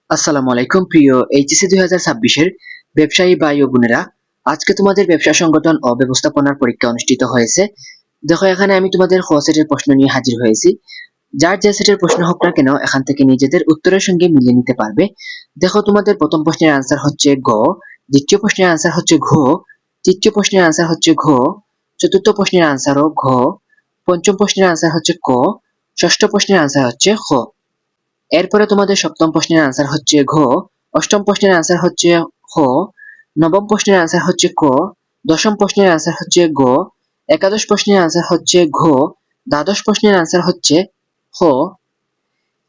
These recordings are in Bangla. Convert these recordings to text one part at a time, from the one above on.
আসসালামু আলাইকুম প্রিয় এইচএসসি 2026 এর ব্যবসায়ী ভাই ও বোনেরা, আজকে তোমাদের ব্যবসা সংগঠন ও ব্যবস্থাপনার পরীক্ষা অনুষ্ঠিত হয়েছে। দেখো এখানে আমি তোমাদের খ সেটের প্রশ্ন নিয়ে হাজির হয়েছি। যার যে সেটের প্রশ্ন হোক না কেন এখান থেকে নিজেদের উত্তরের সঙ্গে মিলিয়ে নিতে পারবে। দেখো তোমাদের প্রথম প্রশ্নের আনসার হচ্ছে গ, দ্বিতীয় প্রশ্নের আনসার হচ্ছে ঘ, তৃতীয় প্রশ্নের আনসার হচ্ছে ঘ, চতুর্থ প্রশ্নের আনসারও ঘ, পঞ্চম প্রশ্নের আনসার হচ্ছে ক, ষষ্ঠ প্রশ্নের আনসার হচ্ছে খ। এরপরে তোমাদের সপ্তম প্রশ্নের আনসার হচ্ছে ঘ, অষ্টম প্রশ্নের আনসার হচ্ছে খ, নবম প্রশ্নের আনসার হচ্ছে ক, দশম প্রশ্নের আনসার হচ্ছে গ, একাদশ প্রশ্নের আনসার হচ্ছে ঘ, দ্বাদশ প্রশ্নের আনসার হচ্ছে খ।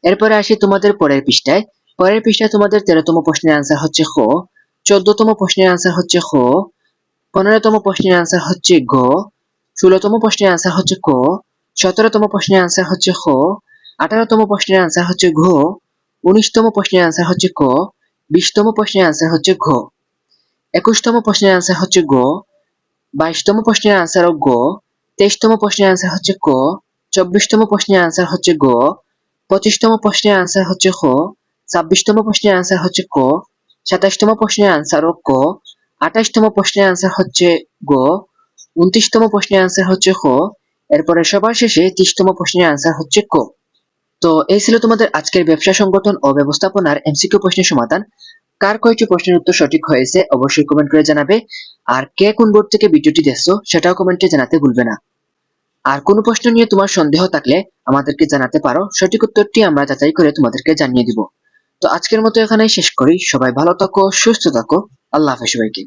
এরপরে আসি তোমাদের পরের পৃষ্ঠায় তোমাদের 13তম প্রশ্নের আনসার হচ্ছে খ, 14তম প্রশ্নের আনসার হচ্ছে খ, 15তম প্রশ্নের আনসার হচ্ছে গ, 16তম প্রশ্নের আনসার হচ্ছে ক, 17তম প্রশ্নের আনসার হচ্ছে খ, 18তম প্রশ্নের আনসার হচ্ছে ঘ, 19তম প্রশ্নের আনসার হচ্ছে ক, 20তম প্রশ্নের আনসার হচ্ছে ঘ, 21তম প্রশ্নের আনসার হচ্ছে গ, 22তম প্রশ্নের আনসারও গ, 23তম প্রশ্নের আনসার হচ্ছে ক, 24তম প্রশ্নের আনসার হচ্ছে গ, 25তম প্রশ্নের আনসার হচ্ছে খ, 26তম প্রশ্নের আনসার হচ্ছে ক, 27তম প্রশ্নের আনসারও ক, 28তম প্রশ্নের আনসার হচ্ছে গ, 29তম প্রশ্নের আনসার হচ্ছে খ, এরপরে সবার শেষে 30তম প্রশ্নের আনসার হচ্ছে ক। তো এই ছিল তোমাদের আজকের ব্যবসা সংগঠন ও ব্যবস্থাপনার এমসিকিউ প্রশ্নের সমাধান। কার কয়টি প্রশ্নের উত্তর সঠিক হয়েছে অবশ্যই কমেন্ট করে জানাবে। আর কে কোন বোর্ড থেকে ভিডিওটি দেখছো সেটাও কমেন্টে জানাতে ভুলবে না। আর কোনো প্রশ্ন নিয়ে তোমার সন্দেহ থাকলে আমাদেরকে জানাতে পারো, সঠিক উত্তরটি আমরা যাচাই করে তোমাদেরকে জানিয়ে দিব। তো আজকের মতো এখানেই শেষ করি। সবাই ভালো থাকো, সুস্থ থাকো। আল্লাহ হাফেজ সবাইকে।